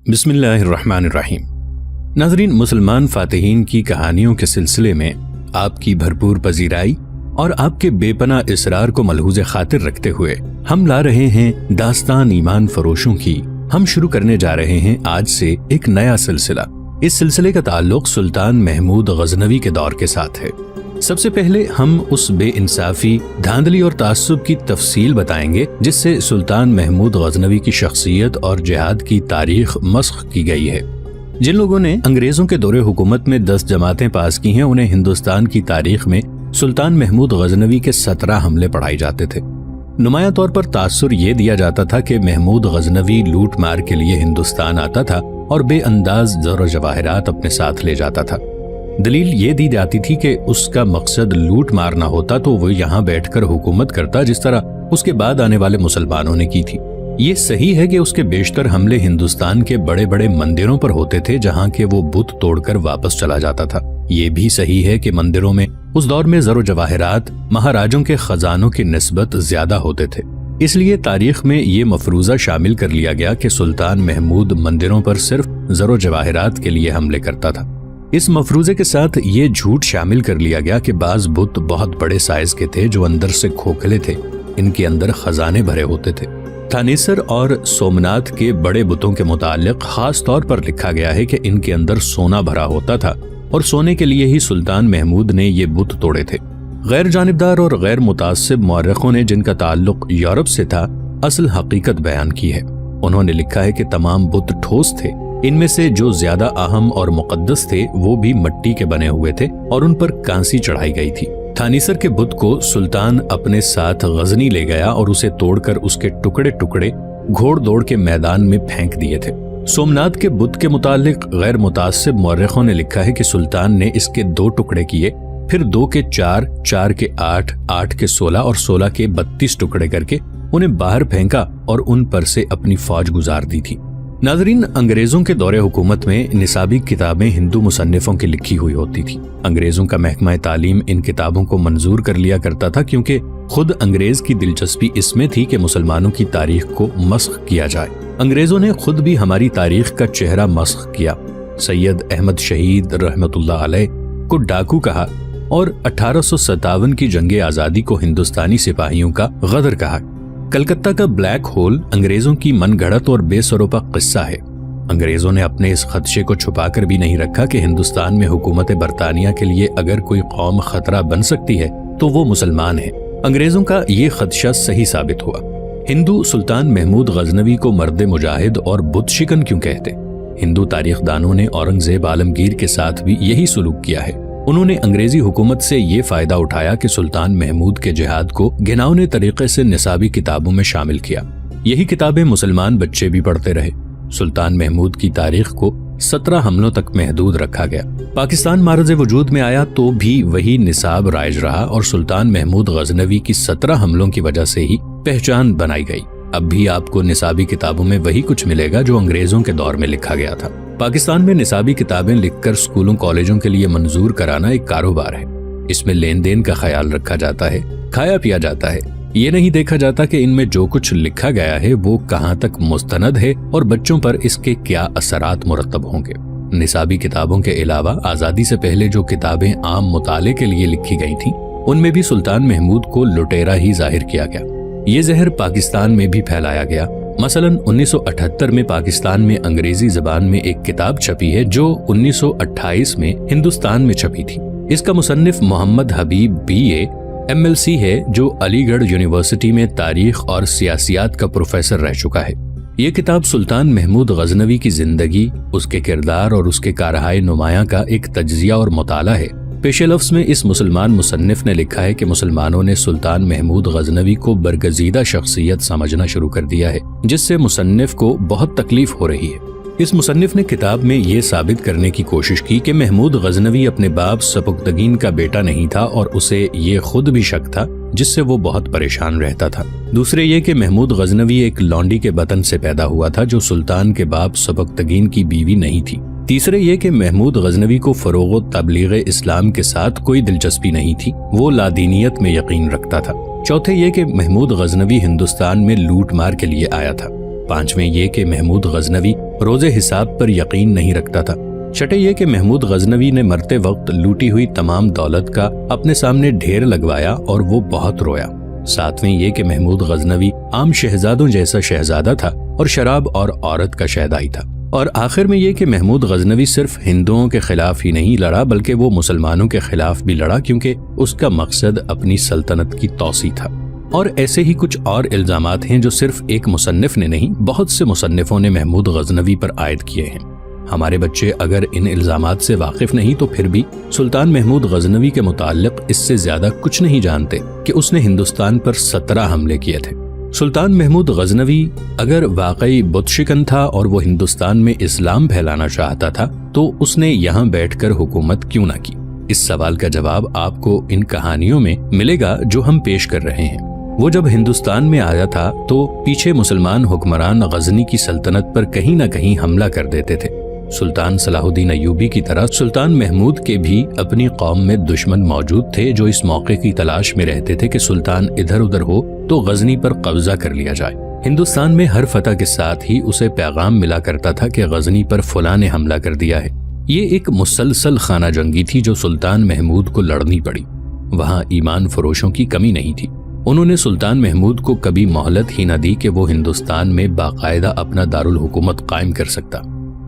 بسم اللہ الرحمن الرحیم۔ ناظرین، مسلمان فاتحین کی کہانیوں کے سلسلے میں آپ کی بھرپور پذیرائی اور آپ کے بے پناہ اصرار کو ملحوظ خاطر رکھتے ہوئے ہم لا رہے ہیں داستان ایمان فروشوں کی۔ ہم شروع کرنے جا رہے ہیں آج سے ایک نیا سلسلہ۔ اس سلسلے کا تعلق سلطان محمود غزنوی کے دور کے ساتھ ہے۔ سب سے پہلے ہم اس بے انصافی، دھاندلی اور تعصب کی تفصیل بتائیں گے جس سے سلطان محمود غزنوی کی شخصیت اور جہاد کی تاریخ مسخ کی گئی ہے۔ جن لوگوں نے انگریزوں کے دور حکومت میں 10 جماعتیں پاس کی ہیں، انہیں ہندوستان کی تاریخ میں سلطان محمود غزنوی کے 17 حملے پڑھائے جاتے تھے۔ نمایاں طور پر تاثر یہ دیا جاتا تھا کہ محمود غزنوی لوٹ مار کے لیے ہندوستان آتا تھا اور بے انداز زر و جواہرات اپنے ساتھ لے جاتا تھا۔ دلیل یہ دی جاتی تھی کہ اس کا مقصد لوٹ مارنا ہوتا تو وہ یہاں بیٹھ کر حکومت کرتا، جس طرح اس کے بعد آنے والے مسلمانوں نے کی تھی۔ یہ صحیح ہے کہ اس کے بیشتر حملے ہندوستان کے بڑے بڑے مندروں پر ہوتے تھے جہاں کے وہ بت توڑ کر واپس چلا جاتا تھا۔ یہ بھی صحیح ہے کہ مندروں میں اس دور میں زر و جواہرات مہاراجوں کے خزانوں کی نسبت زیادہ ہوتے تھے، اس لیے تاریخ میں یہ مفروضہ شامل کر لیا گیا کہ سلطان محمود مندروں پر صرف زر و جواہرات کے لیے حملے کرتا تھا۔ اس مفروضے کے ساتھ یہ جھوٹ شامل کر لیا گیا کہ بعض بت بہت بڑے سائز کے تھے جو اندر سے کھوکھلے تھے، ان کے اندر خزانے بھرے ہوتے تھے۔ تھانیسر اور سومناتھ کے بڑے بتوں کے متعلق خاص طور پر لکھا گیا ہے کہ ان کے اندر سونا بھرا ہوتا تھا اور سونے کے لیے ہی سلطان محمود نے یہ بت توڑے تھے۔ غیر جانبدار اور غیر متعصب مورخوں نے جن کا تعلق یورپ سے تھا، اصل حقیقت بیان کی ہے۔ انہوں نے لکھا ہے کہ تمام بت ٹھوس تھے، ان میں سے جو زیادہ اہم اور مقدس تھے وہ بھی مٹی کے بنے ہوئے تھے اور ان پر کانسی چڑھائی گئی تھی۔ تھانیسر کے بت کو سلطان اپنے ساتھ غزنی لے گیا اور اسے توڑ کر اس کے ٹکڑے ٹکڑے گھوڑ دوڑ کے میدان میں پھینک دیے تھے۔ سومناتھ کے بت کے متعلق غیر متعصب مورخوں نے لکھا ہے کہ سلطان نے اس کے 2 ٹکڑے کیے، پھر 2 کے 4، 4 کے 8، 8 کے 16 اور 16 کے 32 ٹکڑے کر کے انہیں باہر پھینکا اور ان پر سے اپنی فوج گزار دی تھی۔ ناظرین، انگریزوں کے دور حکومت میں نصابی کتابیں ہندو مصنفوں کی لکھی ہوئی ہوتی تھی۔ انگریزوں کا محکمہ تعلیم ان کتابوں کو منظور کر لیا کرتا تھا کیونکہ خود انگریز کی دلچسپی اس میں تھی کہ مسلمانوں کی تاریخ کو مسخ کیا جائے۔ انگریزوں نے خود بھی ہماری تاریخ کا چہرہ مسخ کیا۔ سید احمد شہید رحمت اللہ علیہ کو ڈاکو کہا اور 1857 کی جنگ آزادی کو ہندوستانی سپاہیوں کا غدر کہا۔ کلکتہ کا بلیک ہول انگریزوں کی من گھڑت اور بے سروپا قصہ ہے۔ انگریزوں نے اپنے اس خدشے کو چھپا کر بھی نہیں رکھا کہ ہندوستان میں حکومت برطانیہ کے لیے اگر کوئی قوم خطرہ بن سکتی ہے تو وہ مسلمان ہیں۔ انگریزوں کا یہ خدشہ صحیح ثابت ہوا۔ ہندو سلطان محمود غزنوی کو مرد مجاہد اور بت شکن کیوں کہتے؟ ہندو تاریخ دانوں نے اورنگزیب عالمگیر کے ساتھ بھی یہی سلوک کیا ہے۔ انہوں نے انگریزی حکومت سے یہ فائدہ اٹھایا کہ سلطان محمود کے جہاد کو گھناؤنے طریقے سے نصابی کتابوں میں شامل کیا۔ یہی کتابیں مسلمان بچے بھی پڑھتے رہے۔ سلطان محمود کی تاریخ کو 17 حملوں تک محدود رکھا گیا۔ پاکستان معرض وجود میں آیا تو بھی وہی نصاب رائج رہا اور سلطان محمود غزنوی کی 17 حملوں کی وجہ سے ہی پہچان بنائی گئی۔ اب بھی آپ کو نصابی کتابوں میں وہی کچھ ملے گا جو انگریزوں کے دور میں لکھا گیا تھا۔ پاکستان میں نصابی کتابیں لکھ کر اسکولوں کالجوں کے لیے منظور کرانا ایک کاروبار ہے۔ اس میں لین دین کا خیال رکھا جاتا ہے، کھایا پیا جاتا ہے۔ یہ نہیں دیکھا جاتا کہ ان میں جو کچھ لکھا گیا ہے وہ کہاں تک مستند ہے اور بچوں پر اس کے کیا اثرات مرتب ہوں گے۔ نصابی کتابوں کے علاوہ آزادی سے پہلے جو کتابیں عام مطالعے کے لیے لکھی گئی تھیں ان میں بھی سلطان محمود کو لٹیرا ہی ظاہر کیا گیا۔ یہ زہر پاکستان میں بھی پھیلایا گیا۔ مثلاً 1978 میں پاکستان میں انگریزی زبان میں ایک کتاب چھپی ہے جو 1928 میں ہندوستان میں چھپی تھی۔ اس کا مصنف محمد حبیب BA MLC ہے جو علی گڑھ یونیورسٹی میں تاریخ اور سیاسیات کا پروفیسر رہ چکا ہے۔ یہ کتاب سلطان محمود غزنوی کی زندگی، اس کے کردار اور اس کے کارہائے نمایاں کا ایک تجزیہ اور مطالعہ ہے۔ پیش لفظ میں اس مسلمان مصنف نے لکھا ہے کہ مسلمانوں نے سلطان محمود غزنوی کو برگزیدہ شخصیت سمجھنا شروع کر دیا ہے، جس سے مصنف کو بہت تکلیف ہو رہی ہے۔ اس مصنف نے کتاب میں یہ ثابت کرنے کی کوشش کی کہ محمود غزنوی اپنے باپ سبکتگین کا بیٹا نہیں تھا اور اسے یہ خود بھی شک تھا، جس سے وہ بہت پریشان رہتا تھا۔ دوسرے یہ کہ محمود غزنوی ایک لونڈی کے بطن سے پیدا ہوا تھا جو سلطان کے باپ سبکتگین کی بیوی نہیں تھی۔ تیسرے یہ کہ محمود غزنوی کو فروغ و تبلیغ اسلام کے ساتھ کوئی دلچسپی نہیں تھی، وہ لادینیت میں یقین رکھتا تھا۔ چوتھے یہ کہ محمود غزنوی ہندوستان میں لوٹ مار کے لیے آیا تھا۔ پانچویں یہ کہ محمود غزنوی روز حساب پر یقین نہیں رکھتا تھا۔ چھٹے یہ کہ محمود غزنوی نے مرتے وقت لوٹی ہوئی تمام دولت کا اپنے سامنے ڈھیر لگوایا اور وہ بہت رویا۔ ساتویں یہ کہ محمود غزنوی عام شہزادوں جیسا شہزادہ تھا اور شراب اور عورت کا شیدائی تھا۔ اور آخر میں یہ کہ محمود غزنوی صرف ہندوؤں کے خلاف ہی نہیں لڑا بلکہ وہ مسلمانوں کے خلاف بھی لڑا، کیونکہ اس کا مقصد اپنی سلطنت کی توسیع تھا۔ اور ایسے ہی کچھ اور الزامات ہیں جو صرف ایک مصنف نے نہیں، بہت سے مصنفوں نے محمود غزنوی پر عائد کیے ہیں۔ ہمارے بچے اگر ان الزامات سے واقف نہیں تو پھر بھی سلطان محمود غزنوی کے متعلق اس سے زیادہ کچھ نہیں جانتے کہ اس نے ہندوستان پر 17 حملے کیے تھے۔ سلطان محمود غزنوی اگر واقعی بت شکن تھا اور وہ ہندوستان میں اسلام پھیلانا چاہتا تھا تو اس نے یہاں بیٹھ کر حکومت کیوں نہ کی؟ اس سوال کا جواب آپ کو ان کہانیوں میں ملے گا جو ہم پیش کر رہے ہیں۔ وہ جب ہندوستان میں آیا تھا تو پیچھے مسلمان حکمران غزنی کی سلطنت پر کہیں نہ کہیں حملہ کر دیتے تھے۔ سلطان صلاح الدین ایوبی کی طرح سلطان محمود کے بھی اپنی قوم میں دشمن موجود تھے جو اس موقع کی تلاش میں رہتے تھے کہ سلطان ادھر ادھر ہو تو غزنی پر قبضہ کر لیا جائے۔ ہندوستان میں ہر فتح کے ساتھ ہی اسے پیغام ملا کرتا تھا کہ غزنی پر فلاں نے حملہ کر دیا ہے۔ یہ ایک مسلسل خانہ جنگی تھی جو سلطان محمود کو لڑنی پڑی۔ وہاں ایمان فروشوں کی کمی نہیں تھی۔ انہوں نے سلطان محمود کو کبھی مہلت ہی نہ دی کہ وہ ہندوستان میں باقاعدہ اپنا دارالحکومت قائم کر سکتا۔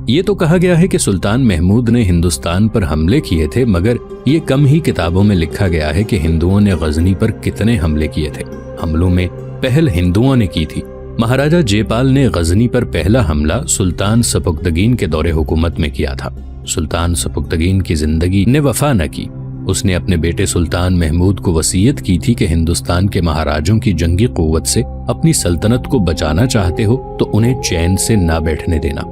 یہ تو کہا گیا ہے کہ سلطان محمود نے ہندوستان پر حملے کیے تھے، مگر یہ کم ہی کتابوں میں لکھا گیا ہے کہ ہندوؤں نے غزنی پر کتنے حملے کیے تھے۔ حملوں میں پہل ہندوؤں نے کی تھی۔ مہاراجہ جے پال نے غزنی پر پہلا حملہ سلطان سپکدگین کے دور حکومت میں کیا تھا۔ سلطان سپکدگین کی زندگی نے وفا نہ کی۔ اس نے اپنے بیٹے سلطان محمود کو وصیت کی تھی کہ ہندوستان کے مہاراجوں کی جنگی قوت سے اپنی سلطنت کو بچانا چاہتے ہو تو انہیں چین سے نہ بیٹھنے دینا۔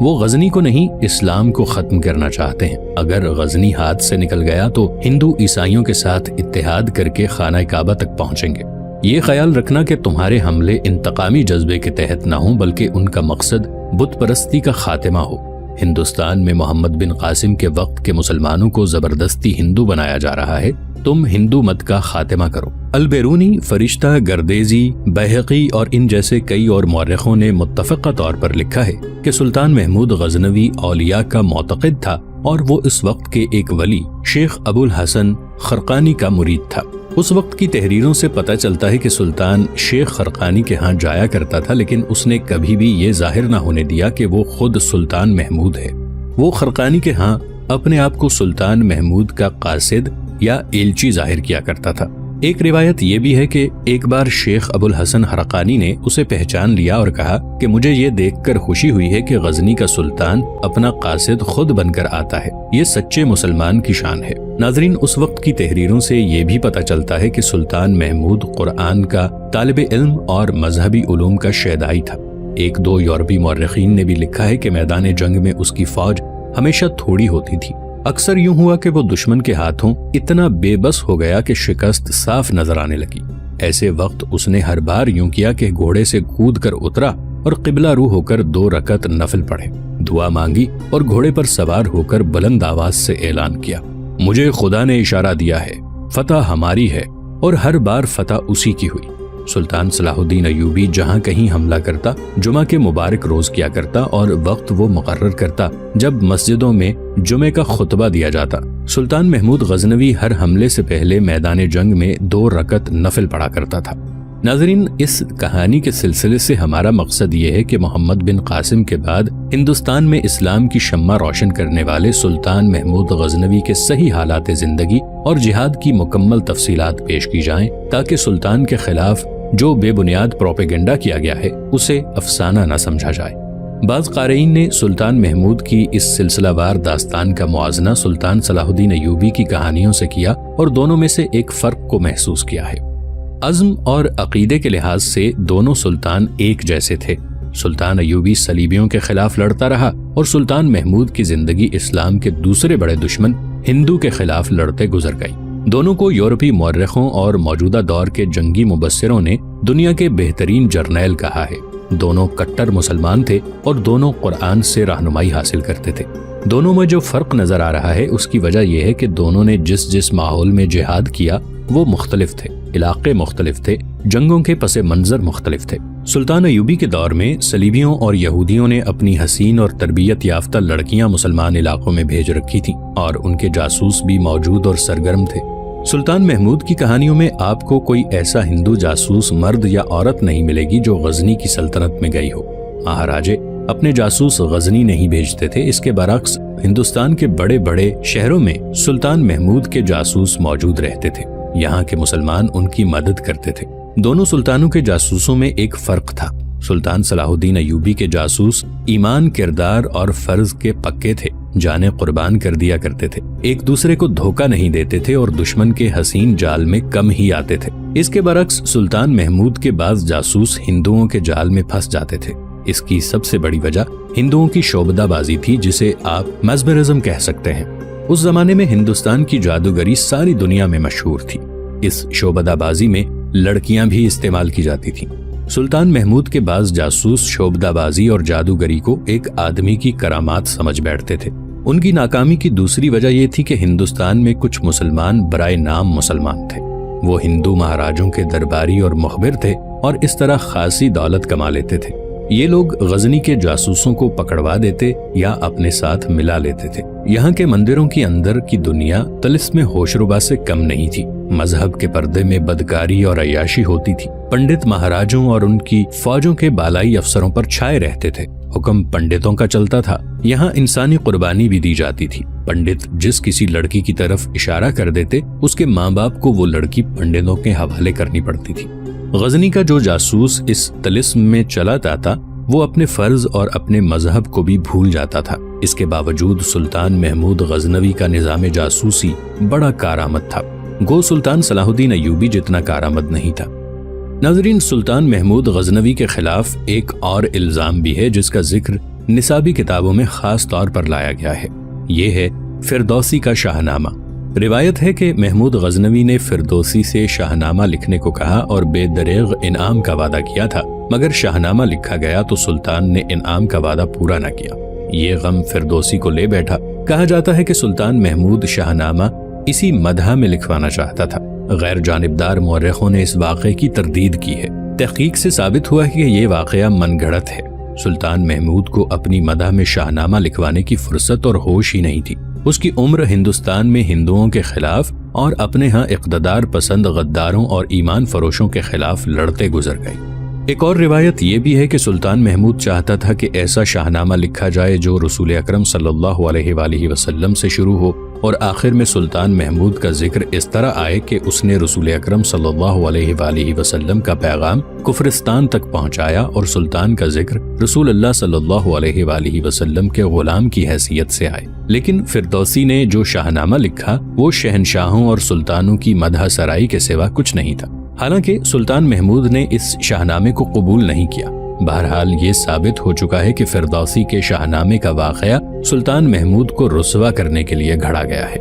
وہ غزنی کو نہیں، اسلام کو ختم کرنا چاہتے ہیں۔ اگر غزنی ہاتھ سے نکل گیا تو ہندو عیسائیوں کے ساتھ اتحاد کر کے خانہ کعبہ تک پہنچیں گے۔ یہ خیال رکھنا کہ تمہارے حملے انتقامی جذبے کے تحت نہ ہوں بلکہ ان کا مقصد بت پرستی کا خاتمہ ہو۔ ہندوستان میں محمد بن قاسم کے وقت کے مسلمانوں کو زبردستی ہندو بنایا جا رہا ہے، تم ہندو مت کا خاتمہ کرو۔ البیرونی، فرشتہ، گردیزی، بیہقی اور ان جیسے کئی اور مورخوں نے متفقہ طور پر لکھا ہے کہ سلطان محمود غزنوی اولیاء کا معتقد تھا اور وہ اس وقت کے ایک ولی شیخ ابو الحسن خرقانی کا مرید تھا۔ اس وقت کی تحریروں سے پتہ چلتا ہے کہ سلطان شیخ خرقانی کے ہاں جایا کرتا تھا، لیکن اس نے کبھی بھی یہ ظاہر نہ ہونے دیا کہ وہ خود سلطان محمود ہے۔ وہ خرقانی کے ہاں اپنے آپ کو سلطان محمود کا قاصد یا ایلچی ظاہر کیا کرتا تھا۔ ایک روایت یہ بھی ہے کہ ایک بار شیخ ابو الحسن خرقانی نے اسے پہچان لیا اور کہا کہ مجھے یہ دیکھ کر خوشی ہوئی ہے کہ غزنی کا سلطان اپنا قاصد خود بن کر آتا ہے، یہ سچے مسلمان کی شان ہے۔ ناظرین، اس وقت کی تحریروں سے یہ بھی پتہ چلتا ہے کہ سلطان محمود قرآن کا طالب علم اور مذہبی علوم کا شیدائی تھا۔ ایک دو یورپی مورخین نے بھی لکھا ہے کہ میدان جنگ میں اس کی فوج ہمیشہ تھوڑی ہوتی تھی۔ اکثر یوں ہوا کہ وہ دشمن کے ہاتھوں اتنا بے بس ہو گیا کہ شکست صاف نظر آنے لگی۔ ایسے وقت اس نے ہر بار یوں کیا کہ گھوڑے سے کود کر اترا اور قبلہ رو ہو کر 2 رکعت نفل پڑھے، دعا مانگی اور گھوڑے پر سوار ہو کر بلند آواز سے اعلان کیا، مجھے خدا نے اشارہ دیا ہے، فتح ہماری ہے، اور ہر بار فتح اسی کی ہوئی۔ سلطان صلاح الدین ایوبی جہاں کہیں حملہ کرتا، جمعہ کے مبارک روز کیا کرتا اور وقت وہ مقرر کرتا جب مسجدوں میں جمعے کا خطبہ دیا جاتا۔ سلطان محمود غزنوی ہر حملے سے پہلے میدان جنگ میں 2 رکعت نفل پڑھا کرتا تھا۔ ناظرین، اس کہانی کے سلسلے سے ہمارا مقصد یہ ہے کہ محمد بن قاسم کے بعد ہندوستان میں اسلام کی شمع روشن کرنے والے سلطان محمود غزنوی کے صحیح حالات زندگی اور جہاد کی مکمل تفصیلات پیش کی جائیں تاکہ سلطان کے خلاف جو بے بنیاد پروپیگنڈا کیا گیا ہے اسے افسانہ نہ سمجھا جائے۔ بعض قارئین نے سلطان محمود کی اس سلسلہ وار داستان کا موازنہ سلطان صلاح الدین ایوبی کی کہانیوں سے کیا اور دونوں میں سے ایک فرق کو محسوس کیا ہے۔ عزم اور عقیدے کے لحاظ سے دونوں سلطان ایک جیسے تھے۔ سلطان ایوبی صلیبیوں کے خلاف لڑتا رہا اور سلطان محمود کی زندگی اسلام کے دوسرے بڑے دشمن ہندو کے خلاف لڑتے گزر گئی۔ دونوں کو یورپی مورخوں اور موجودہ دور کے جنگی مبصروں نے دنیا کے بہترین جرنیل کہا ہے۔ دونوں کٹر مسلمان تھے اور دونوں قرآن سے رہنمائی حاصل کرتے تھے۔ دونوں میں جو فرق نظر آ رہا ہے اس کی وجہ یہ ہے کہ دونوں نے جس ماحول میں جہاد کیا وہ مختلف تھے، علاقے مختلف تھے، جنگوں کے پس منظر مختلف تھے۔ سلطان ایوبی کے دور میں صلیبیوں اور یہودیوں نے اپنی حسین اور تربیت یافتہ لڑکیاں مسلمان علاقوں میں بھیج رکھی تھیں اور ان کے جاسوس بھی موجود اور سرگرم تھے۔ سلطان محمود کی کہانیوں میں آپ کو کوئی ایسا ہندو جاسوس مرد یا عورت نہیں ملے گی جو غزنی کی سلطنت میں گئی ہو۔ مہاراجے اپنے جاسوس غزنی نہیں بھیجتے تھے، اس کے برعکس ہندوستان کے بڑے بڑے شہروں میں سلطان محمود کے جاسوس موجود رہتے تھے، یہاں کے مسلمان ان کی مدد کرتے تھے۔ دونوں سلطانوں کے جاسوسوں میں ایک فرق تھا۔ سلطان صلاح الدین ایوبی کے جاسوس ایمان، کردار اور فرض کے پکے تھے، جانیں قربان کر دیا کرتے تھے، ایک دوسرے کو دھوکہ نہیں دیتے تھے اور دشمن کے حسین جال میں کم ہی آتے تھے۔ اس کے برعکس سلطان محمود کے بعض جاسوس ہندوؤں کے جال میں پھنس جاتے تھے۔ اس کی سب سے بڑی وجہ ہندوؤں کی شعبدہ بازی تھی، جسے آپ میسمرزم کہہ سکتے ہیں۔ اس زمانے میں ہندوستان کی جادوگری ساری دنیا میں مشہور تھی۔ اس شعبدہ بازی میں لڑکیاں بھی استعمال کی جاتی تھیں۔ سلطان محمود کے بعض جاسوس شعبدہ بازی اور جادوگری کو ایک آدمی کی کرامات سمجھ بیٹھتے تھے۔ ان کی ناکامی کی دوسری وجہ یہ تھی کہ ہندوستان میں کچھ مسلمان برائے نام مسلمان تھے۔ وہ ہندو مہاراجوں کے درباری اور مخبر تھے اور اس طرح خاصی دولت کما لیتے تھے۔ یہ لوگ غزنی کے جاسوسوں کو پکڑوا دیتے یا اپنے ساتھ ملا لیتے تھے۔ یہاں کے مندروں کی اندر کی دنیا طلسم ہوشربا سے کم نہیں تھی۔ مذہب کے پردے میں بدکاری اور عیاشی ہوتی تھی۔ پنڈت مہاراجوں اور ان کی فوجوں کے بالائی افسروں پر چھائے رہتے تھے۔ حکم پنڈتوں کا چلتا تھا۔ یہاں انسانی قربانی بھی دی جاتی تھی۔ پنڈت جس کسی لڑکی کی طرف اشارہ کر دیتے، اس کے ماں باپ کو وہ لڑکی پنڈتوں کے حوالے کرنی پڑتی تھی۔ غزنی کا جو جاسوس اس طلسم میں چلا جاتا وہ اپنے فرض اور اپنے مذہب کو بھی بھول جاتا تھا۔ اس کے باوجود سلطان محمود غزنوی کا نظام جاسوسی بڑا کارآمد تھا، گو سلطان صلاح الدین ایوبی جتنا کارآمد نہیں تھا۔ ناظرین، سلطان محمود غزنوی کے خلاف ایک اور الزام بھی ہے جس کا ذکر نصابی کتابوں میں خاص طور پر لایا گیا ہے۔ یہ ہے فردوسی کا شاہنامہ۔ روایت ہے کہ محمود غزنوی نے فردوسی سے شاہنامہ لکھنے کو کہا اور بے دریغ انعام کا وعدہ کیا تھا، مگر شاہنامہ لکھا گیا تو سلطان نے انعام کا وعدہ پورا نہ کیا۔ یہ غم فردوسی کو لے بیٹھا۔ کہا جاتا ہے کہ سلطان محمود شاہنامہ اسی مدح میں لکھوانا چاہتا تھا۔ غیر جانبدار مورخوں نے اس واقعے کی تردید کی ہے۔ تحقیق سے ثابت ہوا ہے کہ یہ واقعہ من گھڑت ہے۔ سلطان محمود کو اپنی مدح میں شاہنامہ لکھوانے کی فرصت اور ہوش ہی نہیں تھی۔ اس کی عمر ہندوستان میں ہندوؤں کے خلاف اور اپنے ہاں اقتدار پسند غداروں اور ایمان فروشوں کے خلاف لڑتے گزر گئی۔ ایک اور روایت یہ بھی ہے کہ سلطان محمود چاہتا تھا کہ ایسا شاہنامہ لکھا جائے جو رسول اکرم صلی اللہ علیہ وآلہ وسلم سے شروع ہو اور آخر میں سلطان محمود کا ذکر اس طرح آئے کہ اس نے رسول اکرم صلی اللہ علیہ وآلہ وسلم کا پیغام کفرستان تک پہنچایا اور سلطان کا ذکر رسول اللہ صلی اللہ علیہ وآلہ وسلم کے غلام کی حیثیت سے آئے۔ لیکن فردوسی نے جو شاہنامہ لکھا وہ شہنشاہوں اور سلطانوں کی مدح سرائی کے سوا کچھ نہیں تھا۔ حالانکہ سلطان محمود نے اس شاہنامے کو قبول نہیں کیا۔ بہرحال یہ ثابت ہو چکا ہے کہ فردوسی کے شاہنامے کا واقعہ سلطان محمود کو رسوا کرنے کے لیے گھڑا گیا ہے۔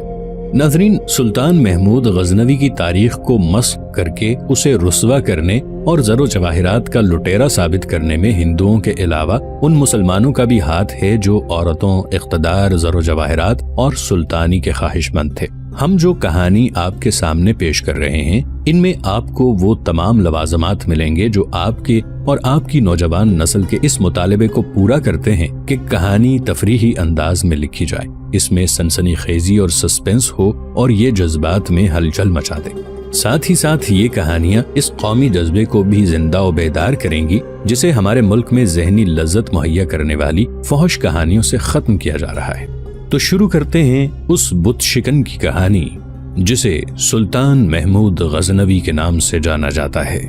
ناظرین، سلطان محمود غزنوی کی تاریخ کو مسخ کر کے اسے رسوا کرنے اور زر و جواہرات کا لٹیرا ثابت کرنے میں ہندوؤں کے علاوہ ان مسلمانوں کا بھی ہاتھ ہے جو عورتوں، اقتدار، زر و جواہرات اور سلطانی کے خواہش مند تھے۔ ہم جو کہانی آپ کے سامنے پیش کر رہے ہیں ان میں آپ کو وہ تمام لوازمات ملیں گے جو آپ کے اور آپ کی نوجوان نسل کے اس مطالبے کو پورا کرتے ہیں کہ کہانی تفریحی انداز میں لکھی جائے، اس میں سنسنی خیزی اور سسپنس ہو اور یہ جذبات میں ہلچل مچا دے۔ ساتھ ہی ساتھ یہ کہانیاں اس قومی جذبے کو بھی زندہ و بیدار کریں گی جسے ہمارے ملک میں ذہنی لذت مہیا کرنے والی فحش کہانیوں سے ختم کیا جا رہا ہے۔ تو شروع کرتے ہیں اس بت شکن کی کہانی جسے سلطان محمود غزنوی کے نام سے جانا جاتا ہے۔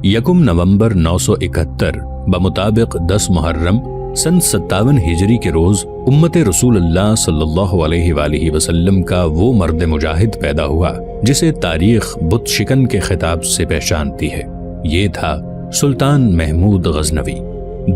1 نومبر 971 بمطابق 10 محرم سن 57 ہجری کے روز امت رسول اللہ صلی اللہ علیہ وآلہ وسلم کا وہ مرد مجاہد پیدا ہوا جسے تاریخ بت شکن کے خطاب سے پہچانتی ہے۔ یہ تھا سلطان محمود غزنوی۔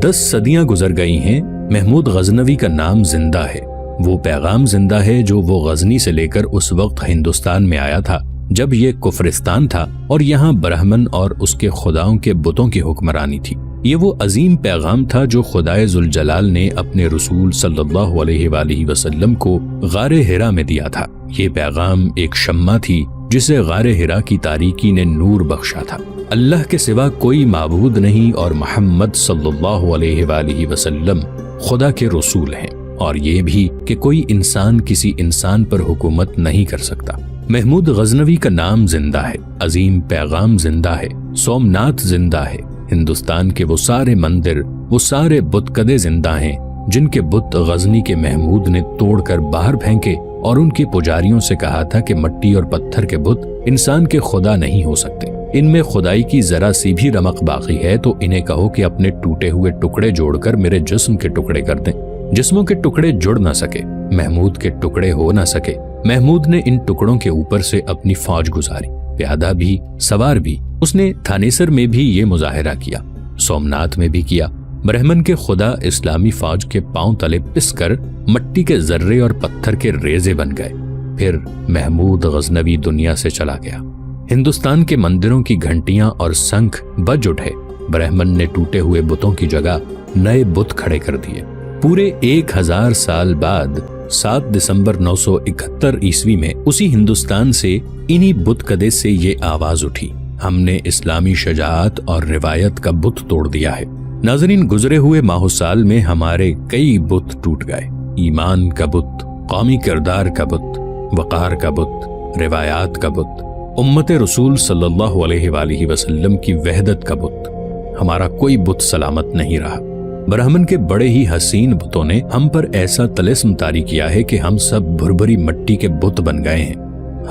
10 صدیاں گزر گئی ہیں، محمود غزنوی کا نام زندہ ہے۔ وہ پیغام زندہ ہے جو وہ غزنی سے لے کر اس وقت ہندوستان میں آیا تھا جب یہ کفرستان تھا اور یہاں برہمن اور اس کے خداؤں کے بتوں کی حکمرانی تھی۔ یہ وہ عظیم پیغام تھا جو خدائے ذوالجلال نے اپنے رسول صلی اللہ علیہ وآلہ وسلم کو غار حرا میں دیا تھا۔ یہ پیغام ایک شمع تھی جسے غار حرا کی تاریکی نے نور بخشا تھا۔ اللہ کے سوا کوئی معبود نہیں اور محمد صلی اللہ علیہ وآلہ وسلم خدا کے رسول ہیں، اور یہ بھی کہ کوئی انسان کسی انسان پر حکومت نہیں کر سکتا۔ محمود غزنوی کا نام زندہ ہے، عظیم پیغام زندہ ہے، سومناتھ زندہ ہے، ہندوستان کے وہ سارے مندر، وہ سارے بت کدے زندہ ہیں جن کے بت غزنی کے محمود نے توڑ کر باہر پھینکے اور ان کے پجاریوں سے کہا تھا کہ مٹی اور پتھر کے بت انسان کے خدا نہیں ہو سکتے، ان میں خدائی کی ذرا سی بھی رمق باقی ہے تو انہیں کہو کہ اپنے ٹوٹے ہوئے ٹکڑے جوڑ کر میرے جسم کے ٹکڑے کر دیں۔ جسموں کے ٹکڑے جڑ نہ سکے، محمود کے ٹکڑے ہو نہ سکے۔ محمود نے ان ٹکڑوں کے اوپر سے اپنی فوج گزاری، پیادہ بھی، سوار بھی۔ اس نے تھانیسر میں بھی یہ مظاہرہ کیا، سومناتھ میں بھی کیا۔ برہمن کے خدا اسلامی فوج کے پاؤں تلے پس کر مٹی کے ذرے اور پتھر کے ریزے بن گئے۔ پھر محمود غزنوی دنیا سے چلا گیا۔ ہندوستان کے مندروں کی گھنٹیاں اور سنکھ بج اٹھے۔ برہمن نے ٹوٹے ہوئے بتوں کی جگہ نئے بت کھڑے کر دیے۔ پورے 1000 سال بعد 7 دسمبر 971 عیسوی میں اسی ہندوستان سے انہی بت کدے سے یہ آواز اٹھی، ہم نے اسلامی شجاعت اور روایت کا بت توڑ دیا ہے۔ ناظرین، گزرے ہوئے ماہ سال میں ہمارے کئی بت ٹوٹ گئے۔ ایمان کا بت، قومی کردار کا بت، وقار کا بت، روایات کا بت، امت رسول صلی اللہ علیہ وآلہ وسلم کی وحدت کا بت۔ ہمارا کوئی بت سلامت نہیں رہا۔ برہمن کے بڑے ہی حسین بتوں نے ہم پر ایسا طلسم طاری کیا ہے کہ ہم سب بھربھری مٹی کے بت بن گئے ہیں،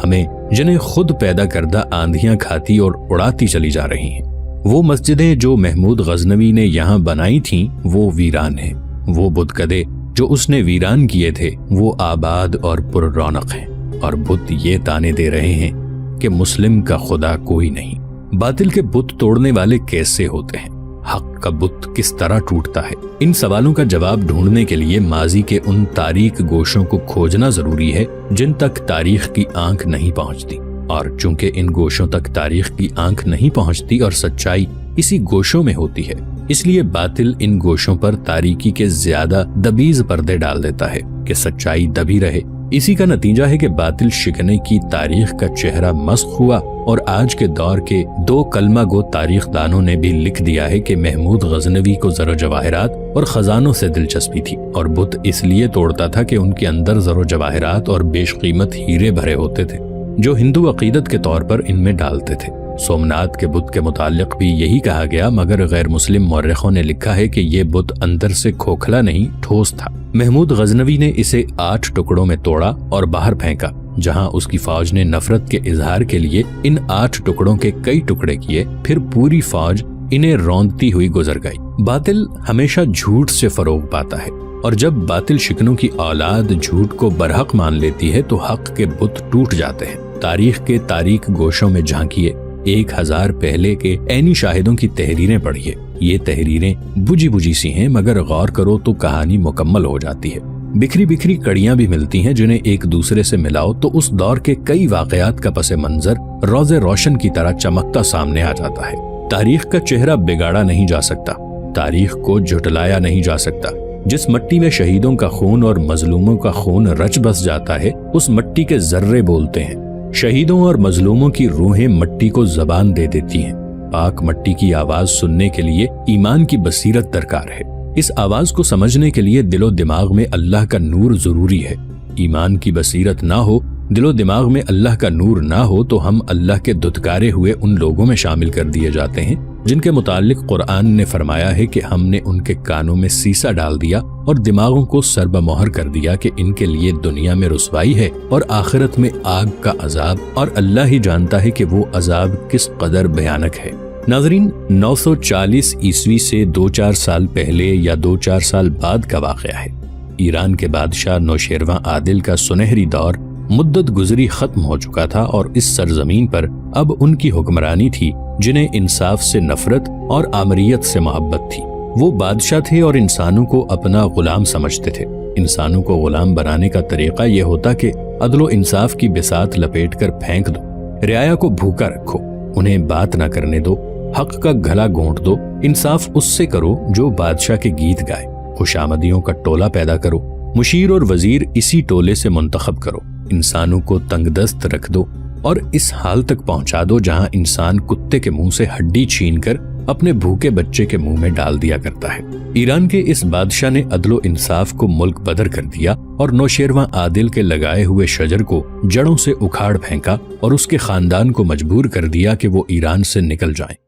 ہمیں جنہیں خود پیدا کردہ آندھیاں کھاتی اور اڑاتی چلی جا رہی ہیں۔ وہ مسجدیں جو محمود غزنوی نے یہاں بنائی تھیں وہ ویران ہیں، وہ بت کدے جو اس نے ویران کیے تھے وہ آباد اور پر رونق ہیں، اور بت یہ تانے دے رہے ہیں کہ مسلم کا خدا کوئی نہیں۔ باطل کے بت توڑنے والے کیسے ہوتے ہیں؟ حق کا بت کس طرح ٹوٹتا ہے؟ ان سوالوں کا جواب ڈھونڈنے کے لیے ماضی کے ان تاریک گوشوں کو کھوجنا ضروری ہے جن تک تاریخ کی آنکھ نہیں پہنچتی، اور چونکہ ان گوشوں تک تاریخ کی آنکھ نہیں پہنچتی اور سچائی اسی گوشوں میں ہوتی ہے، اس لیے باطل ان گوشوں پر تاریکی کے زیادہ دبیز پردے ڈال دیتا ہے کہ سچائی دبی رہے۔ اسی کا نتیجہ ہے کہ باطل شکنے کی تاریخ کا چہرہ مسخ ہوا، اور آج کے دور کے 2 کلمہ گو تاریخ دانوں نے بھی لکھ دیا ہے کہ محمود غزنوی کو زر و جواہرات اور خزانوں سے دلچسپی تھی، اور بت اس لیے توڑتا تھا کہ ان کے اندر زر و جواہرات اور بیش قیمت ہیرے بھرے ہوتے تھے جو ہندو عقیدت کے طور پر ان میں ڈالتے تھے۔ سومناتھ کے بت کے متعلق بھی یہی کہا گیا، مگر غیر مسلم مورخوں نے لکھا ہے کہ یہ بت اندر سے کھوکھلا نہیں، ٹھوس تھا۔ محمود غزنوی نے اسے 8 ٹکڑوں میں توڑا اور باہر پھینکا، جہاں اس کی فوج نے نفرت کے اظہار کے لیے ان 8 ٹکڑوں کے کئی ٹکڑے کیے، پھر پوری فوج انہیں روندتی ہوئی گزر گئی۔ باطل ہمیشہ جھوٹ سے فروغ پاتا ہے، اور جب باطل شکنوں کی اولاد جھوٹ کو برحق مان لیتی ہے تو حق کے بت ٹوٹ جاتے ہیں۔ تاریخ کے تاریک گوشوں میں جھانکیے، 1000 پہلے کے عینی شاہدوں کی تحریریں پڑھیے۔ یہ تحریریں بجھی بجھی سی ہیں، مگر غور کرو تو کہانی مکمل ہو جاتی ہے۔ بکھری بکھری کڑیاں بھی ملتی ہیں جنہیں ایک دوسرے سے ملاؤ تو اس دور کے کئی واقعات کا پس منظر روز روشن کی طرح چمکتا سامنے آ جاتا ہے۔ تاریخ کا چہرہ بگاڑا نہیں جا سکتا، تاریخ کو جھٹلایا نہیں جا سکتا۔ جس مٹی میں شہیدوں کا خون اور مظلوموں کا خون رچ بس جاتا ہے، اس مٹی کے ذرے بولتے ہیں۔ شہیدوں اور مظلوموں کی روحیں مٹی کو زبان دے دیتی ہیں۔ پاک مٹی کی آواز سننے کے لیے ایمان کی بصیرت درکار ہے۔ اس آواز کو سمجھنے کے لیے دل و دماغ میں اللہ کا نور ضروری ہے۔ ایمان کی بصیرت نہ ہو، دل و دماغ میں اللہ کا نور نہ ہو تو ہم اللہ کے دھتکارے ہوئے ان لوگوں میں شامل کر دیے جاتے ہیں جن کے متعلق قرآن نے فرمایا ہے کہ ہم نے ان کے کانوں میں سیسا ڈال دیا اور دماغوں کو سربہ مہر کر دیا کہ ان کے لیے دنیا میں رسوائی ہے اور آخرت میں آگ کا عذاب، اور اللہ ہی جانتا ہے کہ وہ عذاب کس قدر بھیانک ہے۔ ناظرین، 940 عیسوی سے 2-4 سال پہلے یا 2-4 سال بعد کا واقعہ ہے۔ ایران کے بادشاہ نوشیروان عادل کا سنہری دور مدت گزری ختم ہو چکا تھا، اور اس سرزمین پر اب ان کی حکمرانی تھی جنہیں انصاف سے نفرت اور آمریت سے محبت تھی۔ وہ بادشاہ تھے اور انسانوں کو اپنا غلام سمجھتے تھے۔ انسانوں کو غلام بنانے کا طریقہ یہ ہوتا کہ عدل و انصاف کی بساط لپیٹ کر پھینک دو، رعایا کو بھوکا رکھو، انہیں بات نہ کرنے دو، حق کا گلا گھونٹ دو، انصاف اس سے کرو جو بادشاہ کے گیت گائے، خوشامدیوں کا ٹولہ پیدا کرو، مشیر اور وزیر اسی ٹولے سے منتخب کرو، انسانوں کو تنگ دست رکھ دو اور اس حال تک پہنچا دو جہاں انسان کتے کے منہ سے ہڈی چھین کر اپنے بھوکے بچے کے منہ میں ڈال دیا کرتا ہے۔ ایران کے اس بادشاہ نے عدل و انصاف کو ملک بدر کر دیا اور نوشیروان عادل کے لگائے ہوئے شجر کو جڑوں سے اکھاڑ پھینکا اور اس کے خاندان کو مجبور کر دیا کہ وہ ایران سے نکل جائیں۔